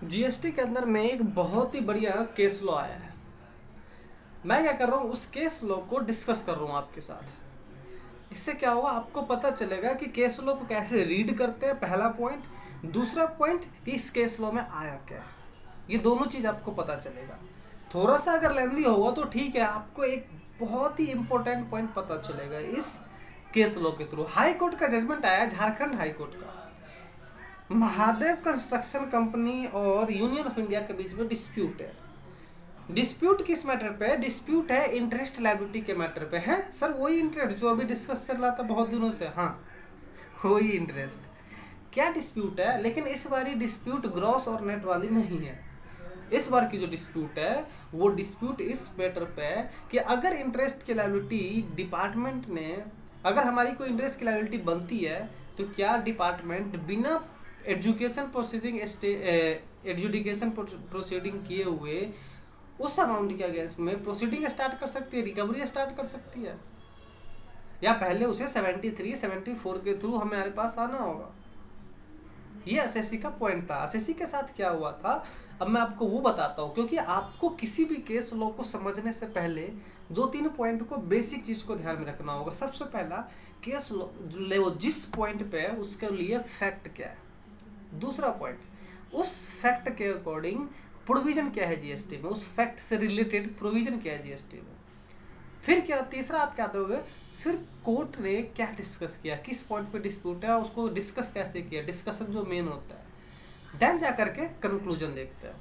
GST के अंदर में एक बहुत ही बढ़िया केस लॉ आया है। मैं क्या कर रहा हूँ, उस केस लॉ को डिस्कस कर रहा हूँ आपके साथ। इससे क्या होगा, आपको पता चलेगा कि केस लॉ को कैसे रीड करते हैं, पहला पॉइंट। दूसरा पॉइंट, इस केस लॉ में आया क्या है, ये दोनों चीज आपको पता चलेगा। थोड़ा सा अगर लेंदी होगा तो ठीक है, आपको एक बहुत ही इंपॉर्टेंट पॉइंट पता चलेगा इस केस लॉ के थ्रू। हाई कोर्ट का जजमेंट आया, झारखंड हाई कोर्ट का। महादेव कंस्ट्रक्शन कंपनी और यूनियन ऑफ इंडिया के बीच में डिस्प्यूट है। डिस्प्यूट किस मैटर पे है? डिस्प्यूट है इंटरेस्ट लायबिलिटी के मैटर पे है। सर वही इंटरेस्ट जो अभी डिस्कस चल रहा था बहुत दिनों से। हाँ, वही इंटरेस्ट। क्या डिस्प्यूट है, लेकिन इस बार डिस्प्यूट ग्रॉस और नेट वाली नहीं है। इस बार की जो डिस्प्यूट है वो डिस्प्यूट इस मैटर पे है कि अगर इंटरेस्ट की लायबिलिटी डिपार्टमेंट ने, अगर हमारी कोई इंटरेस्ट की लायबिलिटी बनती है तो क्या डिपार्टमेंट बिना एजुकेशन प्रोसीडिंग किए हुए उस अमाउंट के अगेंस्ट में प्रोसीडिंग स्टार्ट कर सकती है, रिकवरी स्टार्ट कर सकती है, या पहले उसे 73, 74 के थ्रू हमारे पास आना होगा। ये एसएससी का पॉइंट था। एसएससी के साथ क्या हुआ था, अब मैं आपको वो बताता हूँ, क्योंकि आपको किसी भी केस लॉ को समझने से पहले 2-3 पॉइंट को, बेसिक चीज को ध्यान में रखना होगा। सबसे पहला, केस लॉ जिस पॉइंट पे है उसके लिए फैक्ट क्या है। दूसरा पॉइंट, उस फैक्ट के अकॉर्डिंग प्रोविजन क्या है जीएसटी में, उस फैक्ट से रिलेटेड प्रोविजन क्या है जीएसटी में। फिर क्या, तीसरा आप क्या दोगे, फिर कोर्ट ने क्या डिस्कस किया, किस पॉइंट पे डिस्प्यूट है, उसको डिस्कस कैसे किया, डिस्कशन जो मेन होता है। देन जा करके कंक्लूजन देखते हैं।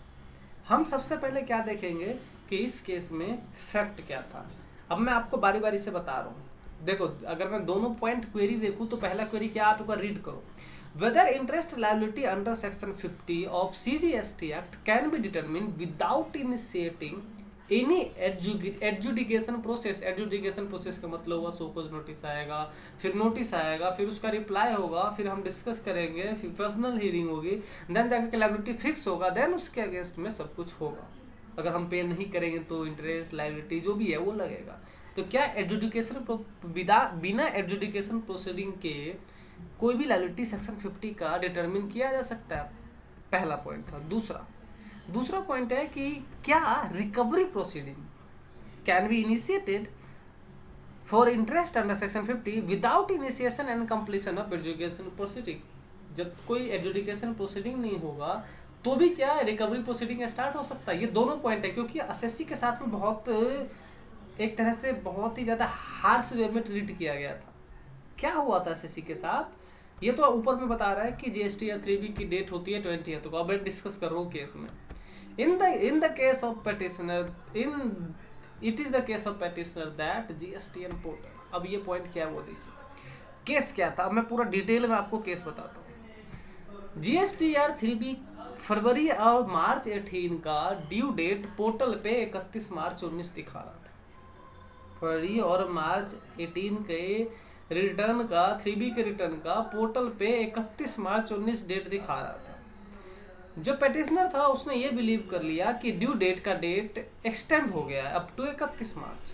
हम सबसे पहले क्या देखेंगे कि इस केस में फैक्ट क्या था। अब मैं आपको बारी बारी से बता रहा हूँ। देखो, अगर मैं दोनों पॉइंट क्वेरी देखूँ तो पहला क्वेरी क्या, आप एक बार रीड करो। Whether interest liability under Section 50 of CGST Act can be determined without initiating any adjudication process। Adjudication process का मतलब हुआ सोकोज नोटिस आएगा, फिर नोटिस आएगा, फिर उसका रिप्लाई होगा, फिर हम डिस्कस करेंगे, फिर पर्सनल हियरिंग होगी, देन जाकर लायबिलिटी फिक्स होगा, देन उसके अगेंस्ट में सब कुछ होगा। अगर हम पे नहीं करेंगे तो इंटरेस्ट लायबिलिटी जो भी है वो लगेगा। तो क्या एडजुडिकेशन, बिना एडजुडिकेशन प्रोसीडिंग के कोई भी लायबिलिटी सेक्शन 50 का डिटरमिन किया जा सकता है? पहला पॉइंट था। दूसरा पॉइंट है कि क्या recovery proceeding can be initiated for interest under section 50 without initiation and completion of education proceeding. जब कोई एजुकेशन प्रोसीडिंग नहीं होगा तो भी क्या रिकवरी प्रोसीडिंग स्टार्ट हो सकता है। ये दोनों पॉइंट है, क्योंकि एसएससी के साथ में बहुत, एक तरह से बहुत ही ज्यादा हार्श वे में ट्रीट किया गया था। क्या हुआ था एसएससी के साथ, ये तो ऊपर में बता रहा है कि जीएसटी या 3B की डेट होती है 20th को। अब मैं डिस्कस कर रहा हूँ केस में। In the case of petitioner, it is the case of petitioner that GSTN portal. अब ये पॉइंट क्या है वो देखिए। केस क्या था, अब मैं पूरा डिटेल में आपको केस बताता हूँ। जीएसटीआर 3B फरवरी और मार्च 18 का ड्यू डेट पोर्टल पे 31 मार्च 19 दिखा रहा था। फरवरी और मार्च 18 के रिटर्न का, 3B के रिटर्न का पोर्टल पे 31 मार्च 19 डेट दिखा रहा था। जो पेटिशनर था उसने ये बिलीव कर लिया कि ड्यू डेट का डेट एक्सटेंड हो गया है अप टू 31 मार्च।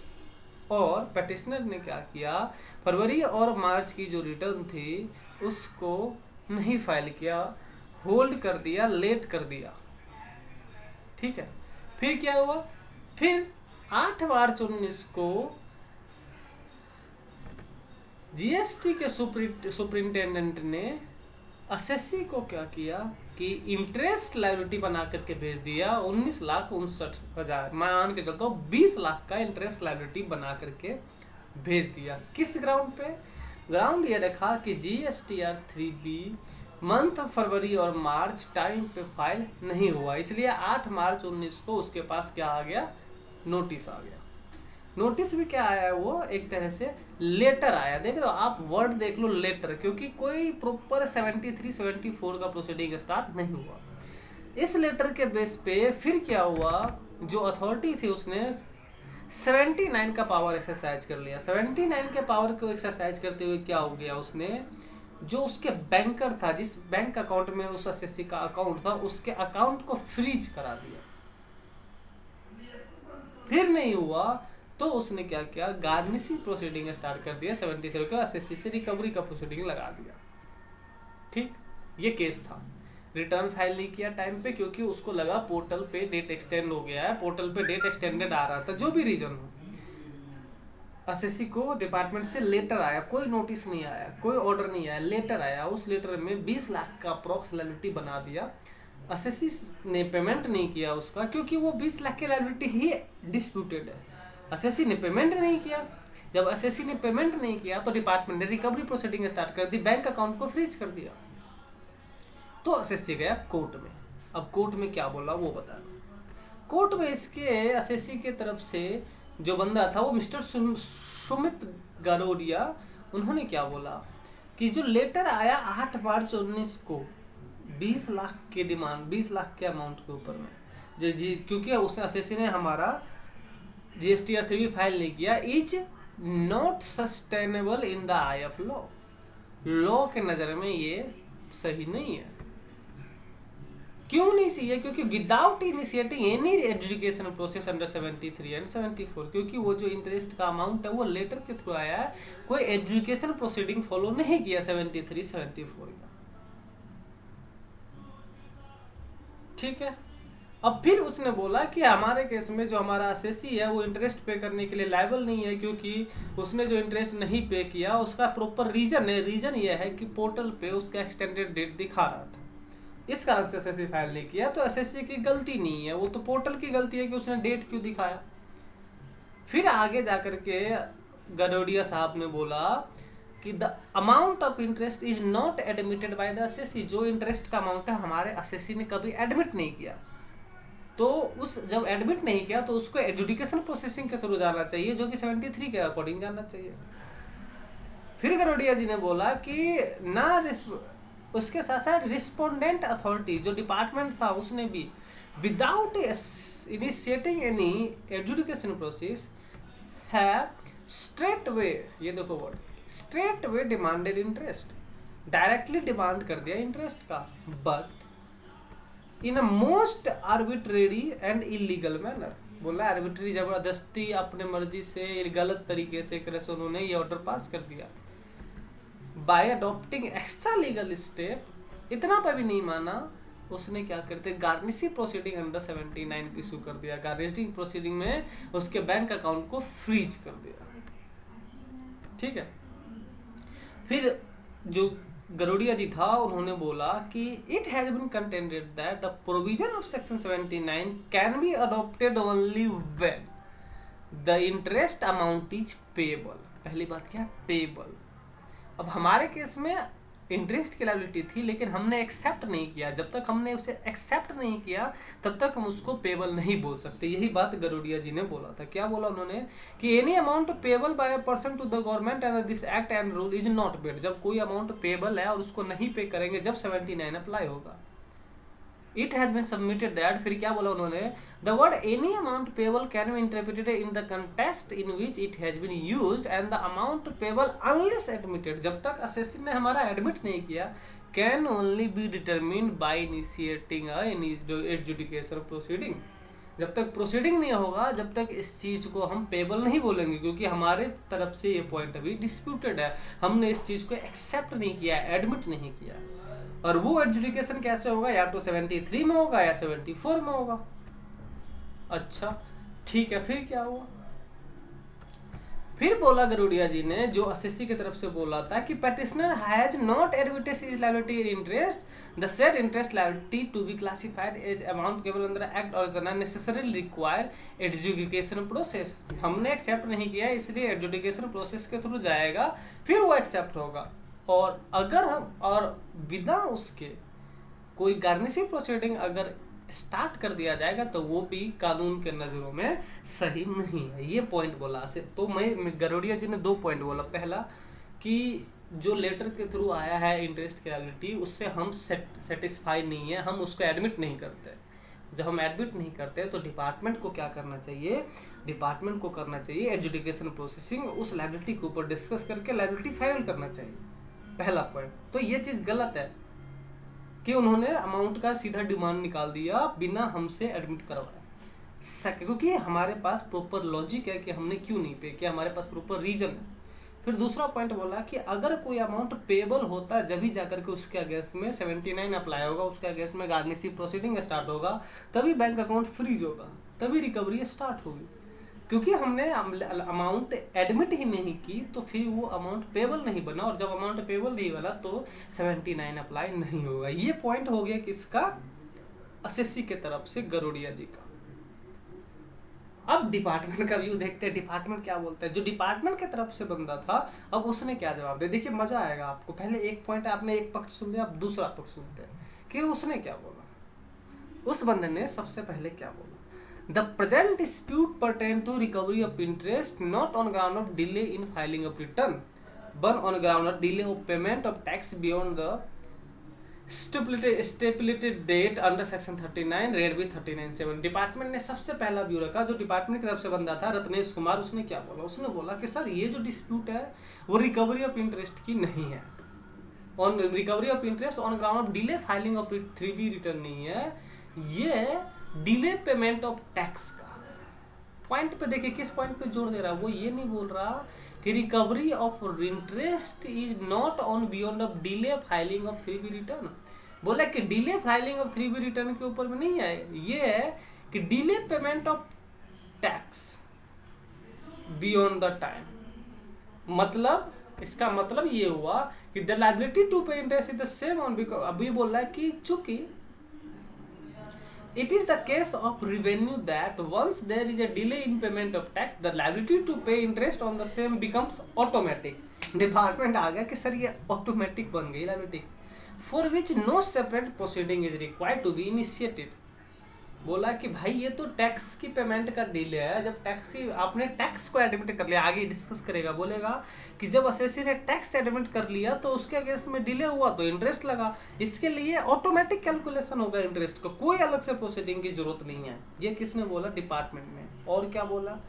और पेटिशनर ने क्या किया, फरवरी और मार्च की जो रिटर्न थी उसको नहीं फाइल किया, होल्ड कर दिया, लेट कर दिया। ठीक है, फिर क्या हुआ, फिर 8 मार्च 19 को जीएसटी के सुपरिंटेंडेंट ने एसएससी को क्या किया कि इंटरेस्ट लायबिलिटी बना करके भेज दिया 19,59,000, मान के चलता हूँ 20 लाख का इंटरेस्ट लायबिलिटी बना करके भेज दिया। किस ग्राउंड पे? ग्राउंड ये रखा कि जीएसटीआर 3B मंथ फरवरी और मार्च टाइम पे फाइल नहीं हुआ, इसलिए 8 मार्च 19 को उसके पास क्या आ गया, नोटिस आ गया। नोटिस भी क्या आया है, वो एक तरह से लेटर आया। देख रहे हो आप, वर्ड देख लो, लेटर, क्योंकि कोई प्रॉपर 73, 74 का प्रोसीडिंग स्टार्ट नहीं हुआ। इस लेटर के बेस पे फिर क्या हुआ, जो अथॉरिटी थी उसने 79 का पावर एक्सरसाइज कर लिया। 79 के पावर को एक्सरसाइज करते हुए क्या हो गया, उसने जो उसके बैंकर था, जिस बैंक अकाउंट में उस एसएससी का अकाउंट था, उसके अकाउंट को फ्रीज करा दिया। फिर नहीं हुआ तो उसने क्या किया, गार्निशिंग प्रोसीडिंग स्टार्ट कर दिया। 73 को एसएससी से रिकवरी का प्रोसीडिंग लगा दिया। ठीक, ये केस था। रिटर्न फाइल नहीं किया टाइम पे, क्योंकि उसको लगा पोर्टल पे डेट एक्सटेंड हो गया है, पोर्टल पे डेट एक्सटेंडेड आ रहा था, जो भी रीजन हो। एसएससी को डिपार्टमेंट से लेटर आया, कोई नोटिस नहीं आया, कोई ऑर्डर नहीं आया, लेटर आया, उस लेटर में 20 लाख का अप्रॉक्स लायबिलिटी बना दिया। एसएससी ने पेमेंट नहीं किया उसका, क्योंकि वो 20 लाख की लायबिलिटी ही डिस्प्यूटेड है। एसएससी ने पेमेंट नहीं किया, जब एसएससी ने पेमेंट नहीं किया तो डिपार्टमेंट ने रिकवरी प्रोसीडिंग स्टार्ट कर दी, बैंक अकाउंट को फ्रीज कर दिया। तो एसएससी गया कोर्ट में। अब कोर्ट में क्या बोला वो बता दो। कोर्ट में इसके एसएससी के तरफ से जो बंदा था वो मिस्टर सुमित गरोडिया, उन्होंने क्या बोला कि जो लेटर आया 8 मार्च 19 को 20 लाख के डिमांड, 20 लाख के अमाउंट के ऊपर में, जी क्योंकि उस एसएससी ने हमारा जीएसटीआर 3 फाइल नहीं किया, is not sustainable in the I of law, law के नजर में ये सही नहीं है। क्यों नहीं सही है? क्योंकि without initiating any education process under 73 and 74, क्योंकि वो जो इंटरेस्ट का अमाउंट है वो लेटर के थ्रू आया है, कोई एजुकेशन प्रोसीडिंग फॉलो नहीं किया 73 74 का। ठीक है। अब फिर उसने बोला कि हमारे केस में जो हमारा एसएससी है वो इंटरेस्ट पे करने के लिए लायबल नहीं है, क्योंकि उसने जो इंटरेस्ट नहीं पे किया उसका प्रॉपर रीजन है, रीजन ये है कि पोर्टल पे उसका एक्सटेंडेड डेट दिखा रहा था, इस कारण से एसएससी फाइल नहीं किया। तो एसएससी की गलती नहीं है, वो तो पोर्टल की गलती है कि उसने डेट क्यों दिखाया। फिर आगे जाकर के गरोडिया साहब ने बोला कि the amount of interest is not admitted by the assessee, जो इंटरेस्ट का अमाउंट है हमारे एसएससी ने कभी एडमिट नहीं किया, तो उस जब एडमिट नहीं किया तो उसको एजुकेशन प्रोसेसिंग के थ्रू जाना चाहिए, जो कि 73 के अकॉर्डिंग जाना चाहिए। फिर गरोडिया जी ने बोला कि ना उसके साथ साथ रिस्पोंडेंट अथॉरिटी जो डिपार्टमेंट था उसने भी without initiating any education process है स्ट्रेट वे, ये देखो word, straight way demanded interest, directly demand कर दिया इंटरेस्ट का, but in a most arbitrary and illegal manner. बोला आर्बिट्रेरी, जबरदस्ती, अपने मर्जी से, गलत तरीके से उन्होंने ये ऑर्डर पास कर दिया। Bye adopting extra legal step, इतना पर भी नहीं माना, उसने क्या करते गार्निशिंग प्रोसीडिंग अंडर 79 इशू कर दिया। गार्निशिंग प्रोसीडिंग में उसके बैंक अकाउंट को फ्रीज कर दिया। ठीक है। फिर जो गरोडिया जी था उन्होंने बोला कि it has been contended that the provision of section 79 can be adopted only when the interest amount is payable. पहली बात क्या, पेएबल। अब हमारे केस में इंटरेस्ट की लायबिलिटी थी, लेकिन हमने एक्सेप्ट नहीं किया। जब तक हमने उसे एक्सेप्ट नहीं किया तब तक हम उसको पेबल नहीं बोल सकते। यही बात गरोडिया जी ने बोला था। क्या बोला उन्होंने कि any amount payable by a person to the government and this act and rule is not paid. जब कोई अमाउंट पेबल है और उसको नहीं पे करेंगे जब 79 अप्लाई होगा। It has been submitted that, फिर क्या बोला उन्होंने, the word any amount payable can be interpreted in the context in which it has been used and the amount payable unless admitted. जब तक एसएससी ने हमारा एडमिट नहीं किया, can only be determined by initiating adjudication proceeding. जब तक proceeding नहीं होगा जब तक इस चीज को हम पेबल नहीं बोलेंगे, क्योंकि हमारे तरफ से ये पॉइंट अभी डिस्प्यूटेड है। हमने इस चीज को एक्सेप्ट नहीं किया, एडमिट नहीं किया। और वो एडजुडिकेशन कैसे होगा, या तो 73 में होगा या 74 में होगा। अच्छा ठीक है, फिर क्या हुआ? फिर बोला गरोडिया जी ने, जो एसएससी की तरफ से बोला था कि petitioner has not admitted his liability in interest, the said interest liability to be classified as amount केवल अंडर एक्ट और the necessary require adjudication process. हमने एक्सेप्ट नहीं किया, इसलिए एडजुडिकेशन प्रोसेस के थ्रू जाएगा, फिर वो एक्सेप्ट होगा। और अगर हम और विदा उसके कोई गार्निशिंग प्रोसीडिंग अगर स्टार्ट कर दिया जाएगा तो वो भी कानून के नजरों में सही नहीं है। ये पॉइंट बोला से। तो मैं गरोडिया जी ने 2 पॉइंट बोला। पहला कि जो लेटर के थ्रू आया है इंटरेस्ट की लायबिलिटी, उससे हम सेटिस्फाई नहीं है, हम उसको एडमिट नहीं करते। जब हम एडमिट नहीं करते तो डिपार्टमेंट को क्या करना चाहिए, डिपार्टमेंट को करना चाहिए एडजुडिकेशन प्रोसेसिंग, उस लायबिलिटी के ऊपर डिस्कस करके लायबिलिटी फाइनल करना चाहिए। पहला पॉइंट तो ये चीज गलत है कि उन्होंने अमाउंट का सीधा डिमांड निकाल दिया बिना हमसे एडमिट करवाए। क्योंकि हमारे पास प्रॉपर लॉजिक है कि हमने क्यों नहीं पे किया, हमारे पास प्रॉपर रीजन है। फिर दूसरा पॉइंट बोला कि अगर कोई अमाउंट पेबल होता है जब ही जाकर के उसके अगेंस्ट में 79 अप्लाई होगा, उसके अगेंस्ट में गार्निशिंग प्रोसीडिंग स्टार्ट होगा, तभी बैंक अकाउंट फ्रीज होगा, तभी रिकवरी स्टार्ट होगी। क्योंकि हमने अमाउंट एडमिट ही नहीं की तो फिर वो अमाउंट पेबल नहीं बना, और जब अमाउंट पेबल नहीं बना तो 79 अप्लाई नहीं होगा। ये पॉइंट हो गया किसका? एसएससी के तरफ से गरोडिया जी का। अब डिपार्टमेंट का व्यू देखते हैं, डिपार्टमेंट क्या बोलता है। जो डिपार्टमेंट के तरफ से बंदा था, अब उसने क्या जवाब दिया, देखिए मजा आएगा आपको। पहले एक पॉइंट आपने एक पक्ष सुन लिया, अब दूसरा पक्ष सुनते हैं कि उसने क्या बोला। उस बंदे ने सबसे पहले क्या बोला, the present dispute pertain to recovery of interest not on ground of delay in filing of return but on ground of delay of payment of tax beyond the stipulated date under section 39 read b 39(7)। Department ने सबसे पहला view रखा, जो department की तरफ से बंदा था रत्नेश कुमार। उसने क्या बोला, उसने बोला कि सर ये जो डिस्प्यूट है वो रिकवरी ऑफ इंटरेस्ट की नहीं है, on recovery of interest on ground of delay filing of 3B return नहीं है, ये डिले पेमेंट ऑफ टैक्स का। पॉइंट पे देखिए किस पॉइंट पे जोर दे रहा है, वो ये नहीं बोल रहा कि recovery of interest is not on beyond of delay filing of 3B return. बोला कि delay filing of 3B return के ऊपर में नहीं है, ये है कि delay payment of tax beyond the time. मतलब इसका मतलब ये हुआ कि the liability to pay interest is the same on, because अभी बोल रहा है कि चूंकि it is the case of revenue that once there is a delay in payment of tax, the liability to pay interest on the same becomes automatic। Department आ गया कि sir ये ऑटोमेटिक बन गई liability, for which no separate proceeding is required to be initiated। बोला कि भाई ये तो टैक्स की पेमेंट का डिले है, जब टैक्स की आपने टैक्स को एडमिट कर लिया, आगे डिस्कस करेगा, बोलेगा कि जब एसएससी ने टैक्स एडमिट कर लिया तो उसके अगेंस्ट में डिले हुआ तो इंटरेस्ट लगा, इसके लिए ऑटोमेटिक कैलकुलेशन होगा इंटरेस्ट का, कोई अलग से प्रोसीडिंग की जरूरत नहीं है। ये किसने बोला? डिपार्टमेंट ने। और क्या बोला,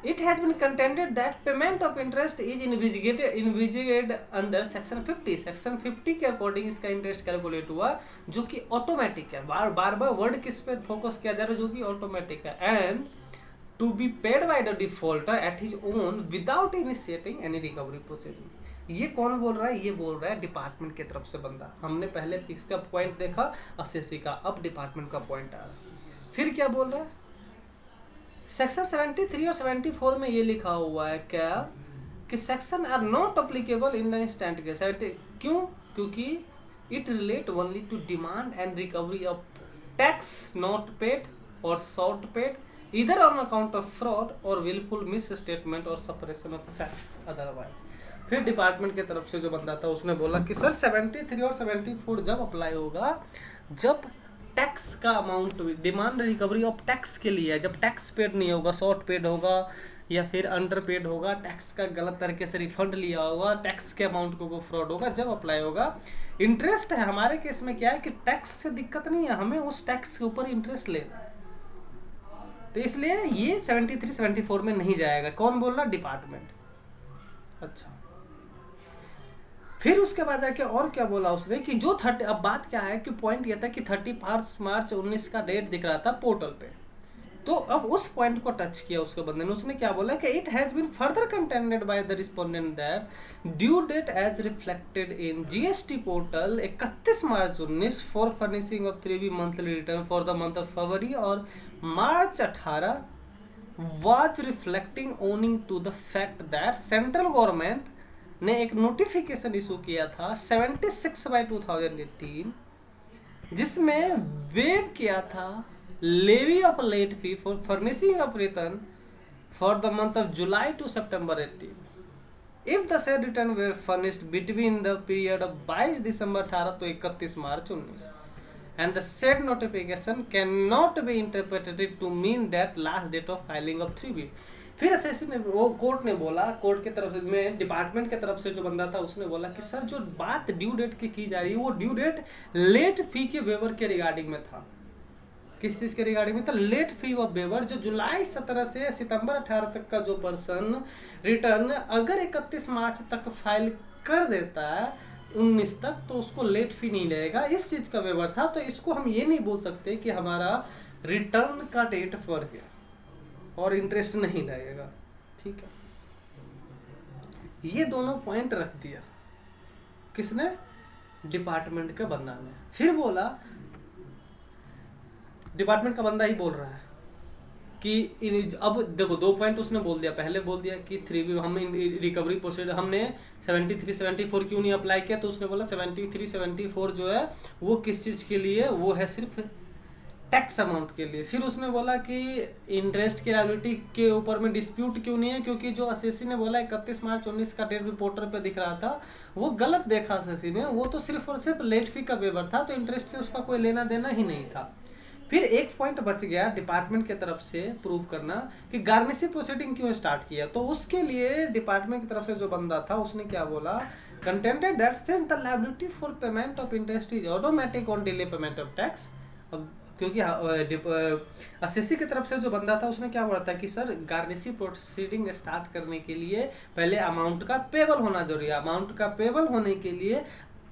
It has been contended that payment of interest is envisaged under section 50। Section 50 के अकॉर्डिंग इसका इंटरेस्ट कैलकुलेट हुआ, जो कि ऑटोमेटिक है। बार बार वर्ड किस पे फोकस किया जा रहा है, जो कि ऑटोमेटिक है, and to be paid by the defaulter at his own without initiating any recovery proceeding. ये कौन बोल रहा है? ये बोल रहा है डिपार्टमेंट की तरफ से बंदा। हमने पहले इसका पॉइंट देखा एसएससी का, अब डिपार्टमेंट का पॉइंट आ रहा है। फिर क्या बोल रहा है, सेक्शन 73 और 74 में ये लिखा हुआ है क्या कि section are not applicable in the instant case. क्यों? क्योंकि it relate only to demand and recovery of tax not paid और शॉर्ट पेड इधर ऑन अकाउंट ऑफ फ्रॉड और विलफुल मिस स्टेटमेंट और सपरेशन ऑफ फैक्ट्स अदरवाइज। फिर department की तरफ से जो बंदा था उसने बोला कि सर 73 और 74 जब अप्लाई होगा जब टैक्स का amount demand recovery of tax के लिए है, जब टैक्स पेड नहीं होगा, शॉर्ट पेड होगा या फिर अंडर पेड होगा, टैक्स का गलत तरीके से रिफंड लिया होगा, टैक्स के अमाउंट को फ्रॉड होगा, जब अप्लाई होगा। इंटरेस्ट है हमारे केस में क्या है कि टैक्स से दिक्कत नहीं है, हमें उस टैक्स के ऊपर इंटरेस्ट लेना है, तो इसलिए ये 73 74 में नहीं जाएगा। कौन बोल रहा? डिपार्टमेंट। अच्छा, फिर उसके बाद आके और क्या बोला उसने कि जो 30, अब बात क्या है कि पॉइंट ये था कि 31 मार्च 19 का डेट दिख रहा था पोर्टल पे, तो अब उस पॉइंट को टच किया उसके बंदे ने। उसने क्या बोला कि it has been further contended by the respondent that due date as reflected in GST portal 31 March 19 for furnishing of 3B monthly return for the month of फरवरी और March 18 was reflecting owing to the fact that central government ने एक notification issue किया था 76/2018 जिसमें waive किया था levy of late fee for furnishing of return for the month of July to September 18 if the said return were furnished between the period of 22 December 18 to 31 March 19 and the said notification can not be interpreted to mean that last date of filing of 3B। फिर SSC ने वो court ने बोला, court की तरफ से में department की तरफ से जो बंदा था उसने बोला कि सर जो बात ड्यू डेट की जा रही है वो ड्यू डेट लेट फी के वेवर के रिगार्डिंग में था। किस चीज के रिगार्डिंग में था? Late fee of waiver. जो जुलाई 17 से सितंबर 18 तक का जो पर्सन रिटर्न अगर 31 मार्च तक फाइल कर देता है 19 तक तो उसको लेट फी नहीं लगेगा, इस चीज का वेवर था। तो इसको हम ये नहीं बोल सकते कि हमारा रिटर्न का डेट फर्क है और इंटरेस्ट नहीं लगेगा, ठीक है। ये दोनों पॉइंट रख दिया किसने, डिपार्टमेंट के बंदा ने। फिर बोला, डिपार्टमेंट का बंदा ही बोल रहा है कि अब देखो 2 पॉइंट उसने बोल दिया, पहले बोल दिया कि 3B हम रिकवरी प्रोसीजर हमने 73 74 क्यों नहीं अप्लाई किया, तो उसने बोला 73 74 जो है वो किस चीज़ के लिए, वो है सिर्फ टैक्स अमाउंट के लिए। फिर उसने बोला कि इंटरेस्ट की लायबिलिटी के ऊपर में डिस्प्यूट क्यों नहीं है, क्योंकि जो असेसी ने बोला 31 मार्च 19 का डेट रिपोर्टर पे दिख रहा था वो गलत देखा असेसी ने, वो तो सिर्फ और सिर्फ लेट फी का वेवर था, तो इंटरेस्ट से उसका कोई लेना देना ही नहीं था। फिर एक पॉइंट बच गया डिपार्टमेंट की तरफ से प्रूव करना कि गार्निशी प्रोसीडिंग क्यों स्टार्ट किया, तो उसके लिए डिपार्टमेंट की तरफ से जो बंदा था उसने क्या बोला, contented that since the liability for payment of interest is automatic on delay payment of tax. अब क्योंकि असेसी की तरफ से जो बंदा था उसने क्या बोला था कि सर गार्निशी प्रोसीडिंग स्टार्ट करने के लिए पहले अमाउंट का पेबल होना जरूरी है, अमाउंट का पेबल होने के लिए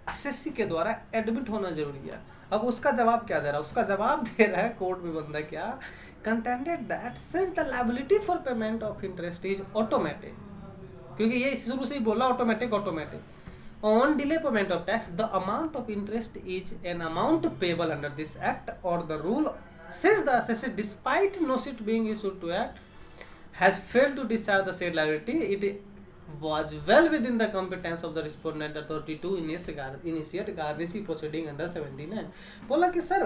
असेसी के द्वारा एडमिट होना जरूरी है। अब उसका जवाब क्या दे रहा है, उसका जवाब दे रहा है कोर्ट में बंदा क्या, contended that since the liability for payment of interest is automatic, क्योंकि ये शुरू से ही बोला automatic automatic on delay payment of tax the amount of interest is an amount payable under this act और the rule since the assessee despite no suit being issued to act has failed to discharge the said liability, it was well within the competence of the respondent authority to initiate garnishing proceeding under 79। बोला कि sir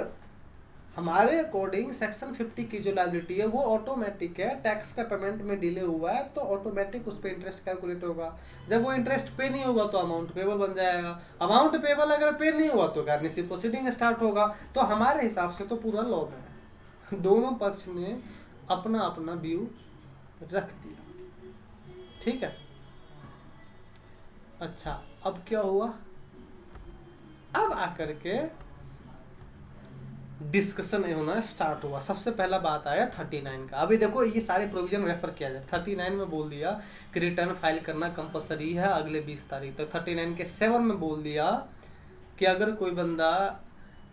हमारे according section 50 की जो liability है वो automatic है, tax का payment में डिले हुआ है तो ऑटोमेटिक उस पर इंटरेस्ट कैलकुलेट होगा, जब वो इंटरेस्ट पे नहीं होगा तो अमाउंट पेबल बन जाएगा, अमाउंट पेबल अगर पे नहीं हुआ तो गार्निशिंग प्रोसीडिंग स्टार्ट होगा। तो हमारे हिसाब से तो पूरा लॉ में है, दोनों पक्ष ने अपना अपना व्यू रख दिया, ठीक है। अच्छा अब क्या हुआ, अब आकर के डिस्कशन होना स्टार्ट हुआ। सबसे पहला बात आया 39 का। अभी देखो ये सारे प्रोविजन रेफर किया जाए। 39 में बोल दिया कि रिटर्न फाइल करना कंपलसरी है अगले 20 तारीख तक। 39 के 7 में बोल दिया कि अगर कोई बंदा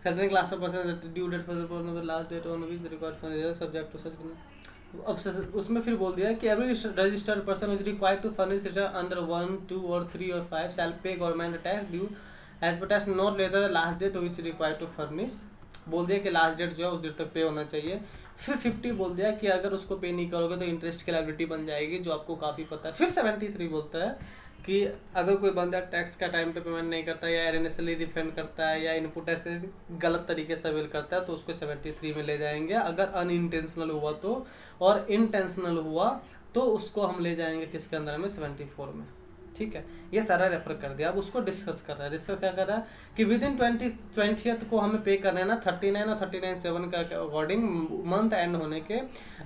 करने class of person due date for last date on which required for subject to such, अब उसमें फिर बोल दिया कि every registered person is required to furnish return under 1, 2 और 3 और 5 shall pay government tax due as per tax not later the last date which required to furnish. बोल दिया कि लास्ट डेट जो है उस डेट तक पे होना चाहिए। फिर 50 बोल दिया कि अगर उसको पे नहीं करोगे तो इंटरेस्ट की लायबिलिटी बन जाएगी, जो आपको काफ़ी पता है। फिर 73 बोलता है कि अगर कोई बंदा टैक्स का टाइम पे पेमेंट नहीं करता या एरनेसली रिफंड करता है या इनपुट ऐसे गलत तरीके से अवेल करता है तो उसको 73 में ले जाएंगे। अगर अनइंटेंशनल हुआ तो, और इंटेंशनल हुआ तो उसको हम ले जाएंगे किसके अंदर में, 74 में, ठीक है। ये सारा रेफर कर दिया। अब उसको डिस्कस कर रहा है। डिस्कस क्या कर रहा है कि विद इन 20th को हमें पे करना है ना 39 और 39(7) का अकॉर्डिंग मंथ एंड होने के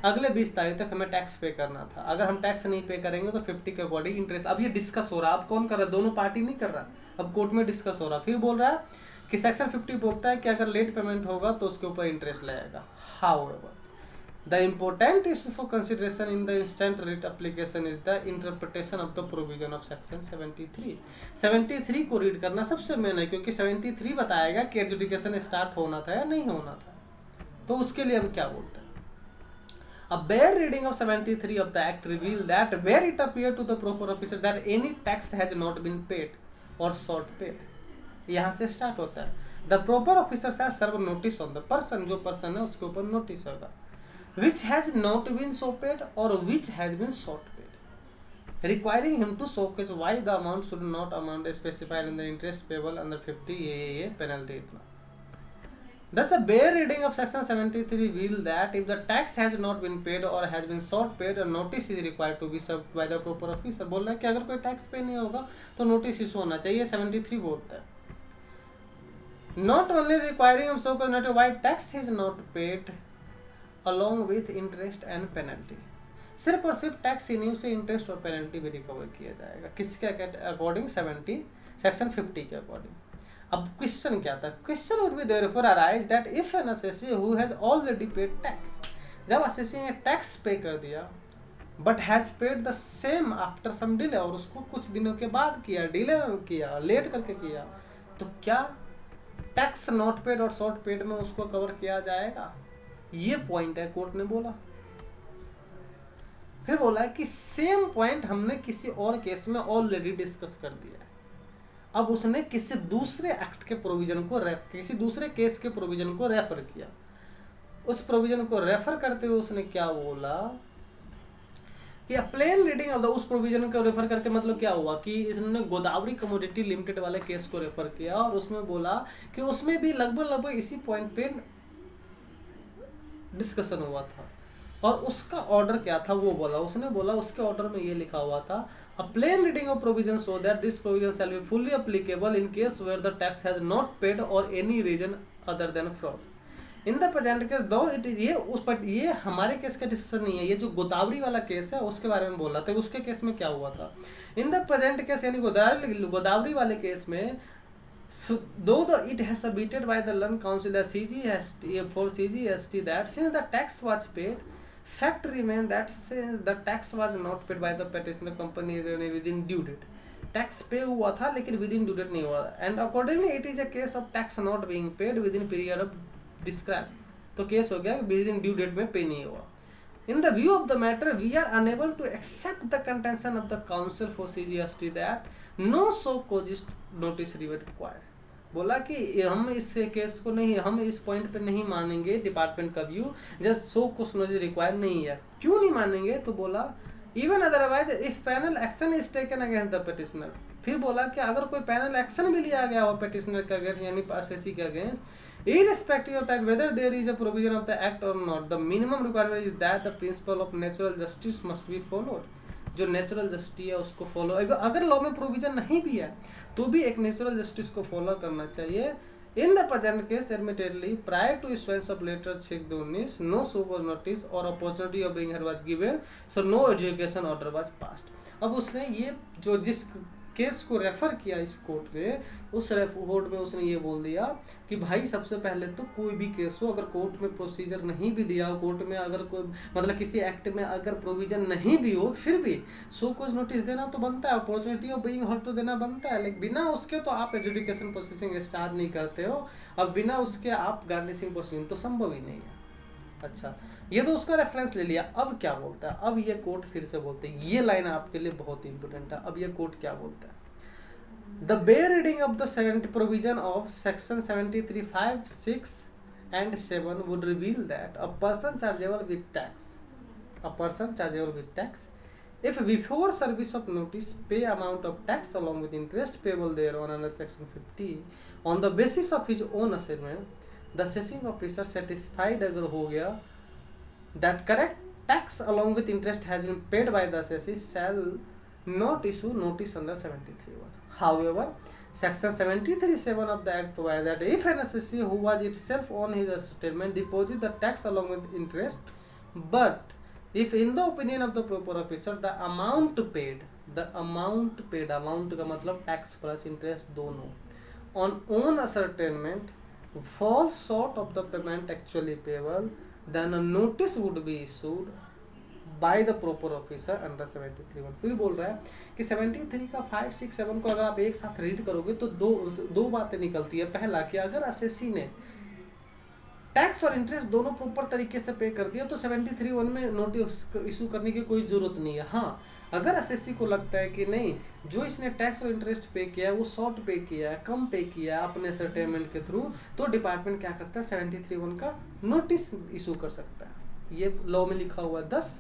अगले 20 तारीख तक हमें टैक्स पे करना था। अगर हम टैक्स नहीं पे करेंगे तो 50 के अकॉर्डिंग इंटरेस्ट। अब ये डिस्कस हो रहा है। अब कौन कर रहा है, दोनों पार्टी नहीं कर रहा, अब कोर्ट में डिस्कस हो रहा। फिर बोल रहा है कि सेक्शन 50 बोलता है कि अगर लेट पेमेंट होगा तो उसके ऊपर इंटरेस्ट लगेगा। However the important issue for consideration in the instant writ application is the interpretation of the provision of section 73। 73 को रीड करना सबसे मेन है, क्योंकि 73 बताएगा कि एडजुडिकेशन स्टार्ट होना था या नहीं होना था। तो उसके लिए हम क्या बोलते हैं, a bare reading of 73 of the act reveal that where it appear to the proper officer that any tax has not been paid or short paid, यहाँ से स्टार्ट होता है। the proper officer shall serve notice on the person, जो person है उसके ऊपर notice होगा, which has not been so paid or which has been short paid, requiring him to showcase why the amount should not amount specified in the interest payable under 50 AAA penalty इतना। Thus a bare reading of section 73 reveal that if the tax has not been paid or has been short paid, a notice is required to be served by the proper officer। बोल रहा है कि अगर कोई tax पे नहीं होगा तो नोटिस इशू होना चाहिए। 73 बोलता है not only requiring him showcase why tax is not paid along with interest and penalty, सिर्फ और सिर्फ टैक्स ही नहीं उसे इंटरेस्ट और पेनल्टी भी रिकवर किया जाएगा। किसके अकॉर्डिंग, 70 सेक्शन 50 के अकॉर्डिंग। अब क्वेश्चन क्या था, question would be therefore arise that if an assessee who has already paid tax, जब असेसी ने टैक्स पे कर दिया but has paid the same after some delay, और उसको कुछ दिनों के बाद किया, डिले किया, लेट करके किया, तो क्या टैक्स नॉट पेड और शॉर्ट पेड में उसको कवर किया जाएगा? ये पॉइंट है कोर्ट ने बोला। फिर बोला है कि सेम पॉइंट हमने किसी और केस में ऑलरेडी डिस्कस कर दिया है, अब उसने किसी दूसरे एक्ट के प्रोविजन को किसी दूसरे केस के प्रोविजन को रेफर किया। उस प्रोविजन को रेफर करते हुए उसने क्या बोला कि प्लेन रीडिंग ऑफ द, उस प्रोविजन को रेफर करके मतलब क्या हुआ कि इसने गोदावरी कमोडिटी लिमिटेड वाले केस को रेफर किया और उसमें बोला कि उसमें भी लगभग इसी पॉइंट पे डिस्कशन हुआ था। और उसका ऑर्डर क्या था वो बोला, उसने बोला उसके ऑर्डर में ये लिखा हुआ था, a plain reading of provision so that this provision shall be fully applicable in case where the tax has not paid और any reason other than fraud in the present case though it is, ये उस पर ये हमारे case का decision नहीं है, ये जो गोदावरी वाला केस है उसके बारे में बोल रहा था। उसके केस में क्या हुआ था, इन द प्रेजेंट केस यानी गोदावरी वाले केस में, though it has submitted by the Land Council the CGST for CGST that since the tax was paid, fact remains that since the tax was not paid by the petitioner company within due date, tax पे हुआ था लेकिन with in due date नहीं हुआ, and accordingly it is a case of tax not being paid with in period of describe, तो case हो गया with in due date में पे नहीं हुआ। In the view of the matter, we are unable to accept the contention of the council for CGST that no so caused notice required. बोला कि हम इस केस को नहीं, हम इस पॉइंट पे नहीं मानेंगे डिपार्टमेंट का व्यू, जस्ट सो कुछ नोटिस रिक्वायर नहीं है। क्यों नहीं मानेंगे, तो बोला even otherwise if panel action is taken against the petitioner, फिर बोला कि अगर कोई पैनल एक्शन भी लिया गया हो पिटिशनर के अगेंस्ट यानी एसएससी के against, irrespective of that whether there is a provision of the act or not, the minimum requirement is that the principle of natural justice must be followed. जो natural justice है उसको follow, अगर law में provision नहीं भी है तो भी एक नेचुरल जस्टिस को फॉलो करना चाहिए। In the present case admittedly prior to issuance of letter 6/19 no show cause notice और opportunity of being heard was given, so no adjudication order was passed. अब उसने ये जो जिस केस को रेफर किया इस कोर्ट ने, उस कोर्ट में उसने ये बोल दिया कि भाई सबसे पहले तो कोई भी केस हो, अगर कोर्ट में प्रोसीजर नहीं भी दिया हो, कोर्ट में अगर कोई मतलब किसी एक्ट में अगर प्रोविजन नहीं भी हो, फिर भी सो कुछ नोटिस देना तो बनता है, अपॉर्चुनिटी ऑफ बीइंग हर्ड तो देना बनता है, लेकिन बिना उसके तो आप एजुकेशन प्रोसेसिंग स्टार्ट नहीं करते हो, अब बिना उसके आप गार्निशिंग प्रोसीडिंग तो संभव ही नहीं है। अच्छा, ये तो उसका रेफरेंस ले लिया। अब क्या बोलता है, अब ये कोर्ट फिर से बोलते हैं, ये लाइन आपके लिए बहुत इंपॉर्टेंट है। अब ये कोर्ट क्या बोलता है, the bare reading of the 70 provision of section 73 5 6 and 7 would reveal that a person chargeable with tax if before service of notice pay amount of tax along with interest payable thereon under section 50 on the basis of his own assessment, the assessing officer satisfied अगर हो गया that correct tax along with interest has been paid by the assessee shall not issue notice under 73(1). However, section 73(7) of the act provides that if an assessee who was itself on his settlement deposit the tax along with interest, but if in the opinion of the proper officer the amount paid amount का मतलब tax plus interest दोनों on own ascertainment falls short of the payment actually payable, then a notice would be issued by the proper officer under 73(1). फिर बोल रहा है कि 73 का 5 6 7 को अगर आप एक साथ रीड करोगे तो दो बातें निकलती है। पहला कि अगर असेसी ने टैक्स और इंटरेस्ट दोनों प्रॉपर तरीके से पे कर दिया तो 73(1) में नोटिस इशू करने की कोई जरूरत नहीं है। हाँ, अगर एसएससी को लगता है कि नहीं, जो इसने टैक्स और इंटरेस्ट पे किया है वो शॉर्ट पे किया है, कम पे किया है अपने सेटलमेंट के थ्रू, तो डिपार्टमेंट क्या करता है 73(1) का नोटिस इशू कर सकता है। ये लॉ में लिखा हुआ है। 10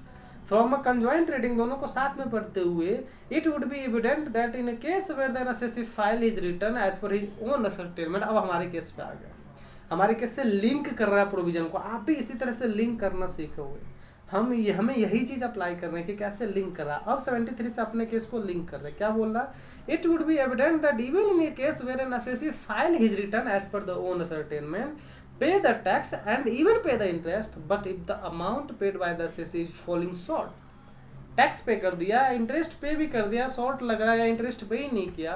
फ्रॉम अ कंजॉइंट रीडिंग, दोनों को साथ में पढ़ते हुए, it would be evident that in a case where the assessee file is return as per his own settlement. अब हमारे केस पे आ गया, हमारे केस से लिंक कर रहा है प्रोविजन को। आप भी इसी तरह से लिंक करना सीखोगे। हमें यही चीज अप्लाई करना है कि कैसे लिंक कर रहा है। अब 73 से अपने केस को लिंक कर रहे हैं। क्या बोल रहा है, it would be evident that even in a case where an assessee file his return as per the own settlement, pay the tax and even pay the interest, but if the amount paid by the assessee is falling short, tax pay कर दिया, interest पे भी कर दिया, short लग रहा है या इंटरेस्ट पे ही नहीं किया,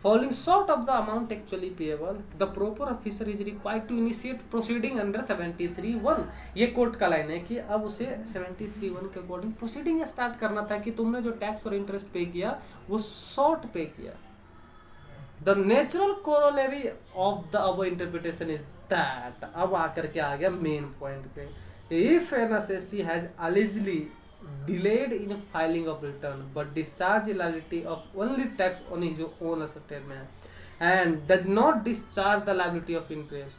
falling short of the amount actually payable, the proper officer is required to initiate proceeding under 73(1). ये कोर्ट का लाइन है कि अब उसे 73(1) के अकॉर्डिंग प्रोसीडिंग स्टार्ट करना था कि तुमने जो टैक्स और इंटरेस्ट पे किया वो शॉर्ट पे किया। The natural corollary of the above interpretation is that, अब आकर के आ गया मेन पॉइंट पे, if an assessee has allegedly delayed in filing of return but discharge liability of only tax on his own ascertainment and does not discharge the liability of interest,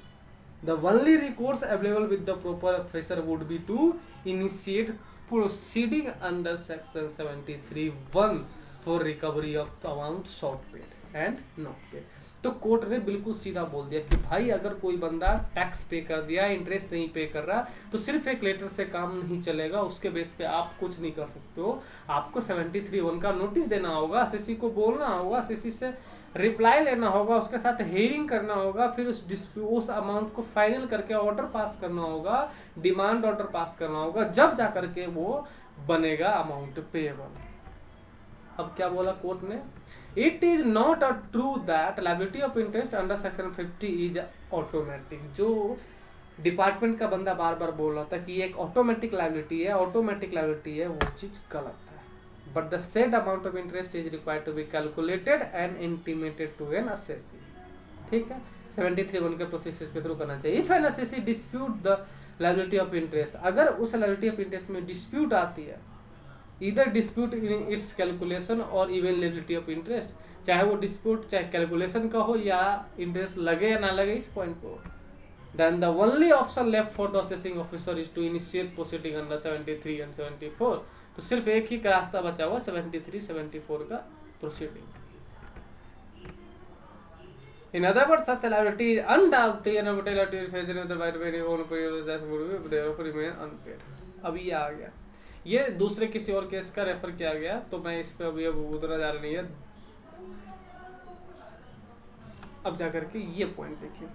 the only recourse available with the proper officer would be to initiate proceeding under section 73(1) for recovery of the amount sought paid and not paid. तो court ने बिल्कुल सीधा बोल दिया कि भाई अगर कोई बंदा टैक्स पे कर दिया, इंटरेस्ट नहीं पे कर रहा, तो सिर्फ एक लेटर से काम नहीं चलेगा, उसके बेस पे आप कुछ नहीं कर सकते हो। आपको 73(1) का नोटिस देना होगा, एसएससी को बोलना होगा, एसएससी से रिप्लाई लेना होगा, उसके साथ हियरिंग करना होगा, फिर उस अमाउंट को फाइनल करके ऑर्डर पास करना होगा, डिमांड ऑर्डर पास करना होगा, जब जा करके वो बनेगा अमाउंट पेएबल। अब क्या बोला कोर्ट ने, it is not a true that liability of interest under section 50 is automatic. जो डिपार्टमेंट का बंदा बार बार बोल रहा था कि एक ऑटोमेटिक लायबिलिटी है, ऑटोमेटिक लायबिलिटी है, वो चीज गलत है। But the said amount of interest is required to be calculated and intimated to an assessee. ठीक है, 73(1) के प्रोसेस के थ्रू करना चाहिए। If an assessee dispute the liability of interest, अगर उस लायबिलिटी ऑफ इंटरेस्ट में डिस्प्यूट आती है, either dispute in its calculation or even liability of interest, चाहे वो dispute चाहे calculation का हो या interest लगे या ना लगे इस point को, then the only option left for the assessing officer is to initiate proceeding under 73 and 74। तो सिर्फ एक ही रास्ता बचा हुआ 73, 74 का proceeding। In other words, such liability is undoubtedly an liability facing with the right of any own period that would therefore remain unpaid। अब ये आ गया, ये दूसरे किसी और केस का रेफर किया गया, तो मैं इस पे अभी अब उतरना जा रहा नहीं है। अब जाकर के ये पॉइंट देखिए,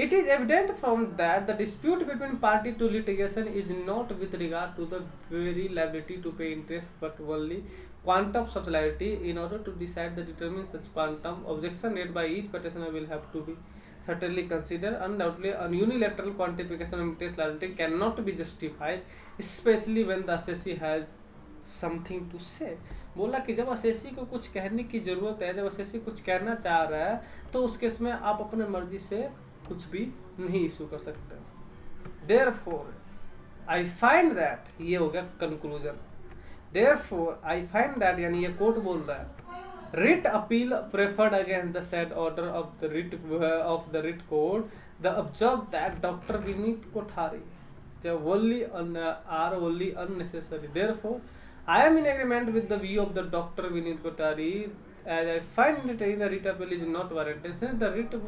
it is evident from that the dispute between party to litigation is not with regard to the very liability to pay interest but only quantum such liability. In order to decide the determine such quantum, objection made by each petitioner will have to be certainly consider। Undoubtedly a unilateral quantification of interest liability cannot be justified, especially when the assessee has something to say। बोला कि जब assessee को कुछ कहने की जरूरत है, जब assessee कुछ कहना चाह रहा है, तो उस केस में आप अपने मर्जी से कुछ भी नहीं इशू कर सकते। Therefore I find that, ये हो गया conclusion. Therefore I find that, यानी ये कोर्ट बोल रहा है, writ appeal preferred against the said order of the writ court, the observed that Dr. Vineet Kothari are wholly unnecessary। Therefore I am in agreement with the view of the Dr. Vineet Kothari, as I find that the writ appeal is not warranted, since the writ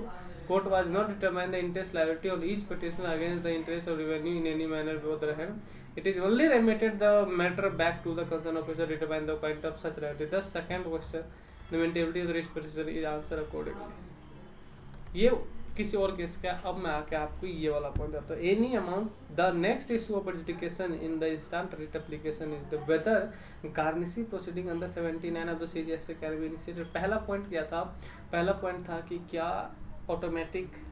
court was not determined the interest liability on each petition against the interest of revenue in any manner other hand। It is only remitted the matter back to the concerned officer to determine the point of such liability। The second question, the maintainability of the risk petition is answered accordingly। ये किसी और case का। अब मैं आके आपको ये वाला पॉइंट आता है, any amount, the next issue of adjudication in the instant writ application is the whether garnishee proceeding under 79 of the CGS से कैन बी इनिशिएटेड। पहला पॉइंट क्या था, पहला पॉइंट था कि क्या ऑटोमेटिक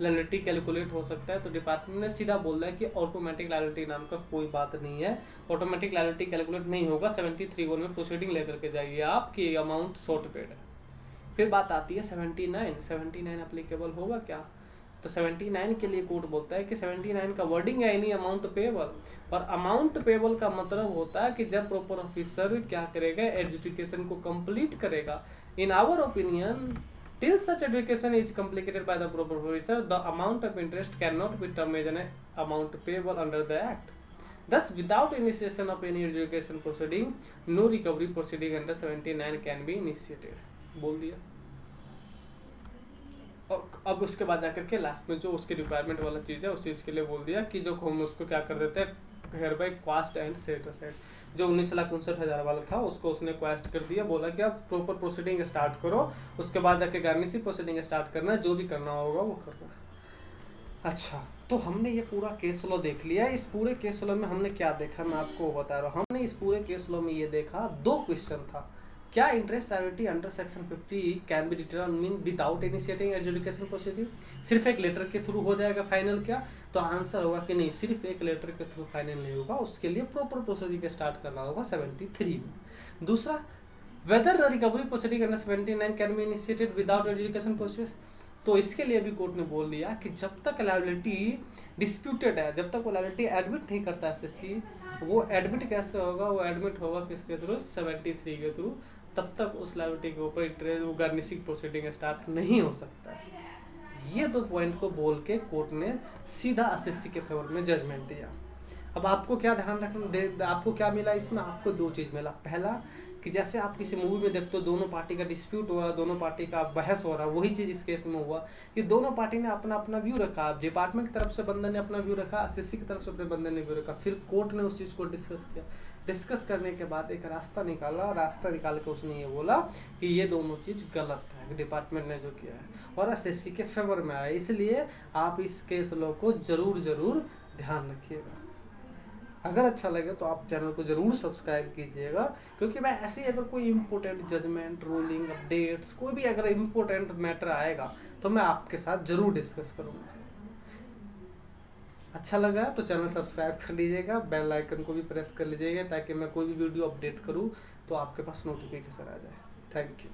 लायबिलिटी कैलकुलेट हो सकता है, तो डिपार्टमेंट ने सीधा बोल रहा है कि ऑटोमेटिक लायबिलिटी नाम का कोई बात नहीं है, ऑटोमेटिक लायबिलिटी कैलकुलेट नहीं होगा। 73(1) में प्रोसीडिंग लेकर के जाइए आप कि अमाउंट शॉर्ट पेड है। फिर बात आती है 79 अप्लीकेबल होगा क्या, तो 79 के लिए कोर्ट बोलता है कि 79 का वर्डिंग है एनी अमाउंट पेबल, और अमाउंट पेबल का मतलब होता है कि जब प्रॉपर ऑफिसर क्या करेगा, एडजुडिकेशन को कंप्लीट करेगा। In our opinion, till such adjudication is completed by the proper officer, the amount of interest cannot be termed as an amount payable under the act। Thus without initiation of any adjudication proceeding, no recovery proceeding under 79 can be initiated। बोल दिया। और अब उसके बाद जाकर के last में जो उसकी रिक्वायरमेंट वाला चीज़ है उस चीज़ के लिए बोल दिया कि जो हम उसको क्या कर देते हैं, hereby quashed and set aside. जो 19,59,000 वाला था उसको उसने क्वेस्ट कर दिया, बोला कि आप प्रॉपर प्रोसीडिंग स्टार्ट करो, उसके बाद जाके गार्निशी प्रोसीडिंग स्टार्ट करना, जो भी करना होगा वो करना। अच्छा, तो हमने ये पूरा केस लॉ देख लिया। इस पूरे केस लॉ में हमने क्या देखा, मैं आपको बता रहा हूँ। हमने इस पूरे केस लॉ में ये देखा, दो क्वेश्चन था, क्या interest liability under section 50 can be determined without initiating adjudication proceeding, सिर्फ एक लेटर के थ्रू हो जाएगा फाइनल क्या, तो आंसर होगा कि नहीं, सिर्फ एक लेटर के थ्रू फाइनल नहीं होगा, उसके लिए प्रॉपर प्रोसीडिंग स्टार्ट करना होगा 73 में। दूसरा, whether the recovery proceeding under 79 can be initiated without adjudication process, तो इसके लिए भी कोर्ट ने बोल दिया कि जब तक लायबिलिटी डिस्प्यूटेड है, जब तक वो लायबिलिटी एडमिट नहीं करता एसएससी, वो एडमिट कैसे होगा, वो एडमिट होगा किसके थ्रू, 73 के थ्रू, तब तक उस लायबिलिटी के ऊपर इंटरेस्ट वो गार्निशिंग प्रोसीडिंग स्टार्ट नहीं हो सकता है। ये दो पॉइंट को बोल के कोर्ट ने सीधा एसएससी के फेवर में जजमेंट दिया। अब आपको क्या ध्यान रखना, आपको क्या मिला इसमें, आपको दो चीज़ मिला। पहला कि जैसे आप किसी मूवी में देखते हो दोनों पार्टी का डिस्प्यूट हुआ, दोनों पार्टी का बहस हो रहा, वही चीज़ इस केस में हुआ कि दोनों पार्टी ने अपना अपना व्यू रखा। डिपार्टमेंट की तरफ से बंदर ने अपना व्यू रखा, एसएससी की तरफ से अपने बंदर ने व्यू रखा। फिर कोर्ट ने उस चीज़ को डिस्कस किया, डिस्कस करने के बाद एक रास्ता निकाला, रास्ता निकाल के उसने ये बोला कि ये दोनों चीज़ गलत है डिपार्टमेंट ने जो किया है, और एसएससी के फेवर में आया। इसलिए आप इस केस लॉ को जरूर जरूर ध्यान रखिएगा। अगर अच्छा लगे तो आप चैनल को जरूर सब्सक्राइब कीजिएगा, क्योंकि मैं ऐसे ही अगर कोई इम्पोर्टेंट जजमेंट, रूलिंग, अपडेट्स, कोई भी अगर इम्पोर्टेंट मैटर आएगा तो मैं आपके साथ जरूर डिस्कस करूँगा। अच्छा लगा तो चैनल सब्सक्राइब कर लीजिएगा, बेल आइकन को भी प्रेस कर लीजिएगा, ताकि मैं कोई भी वीडियो अपडेट करूँ तो आपके पास नोटिफिकेशन आ जाए। Thank you.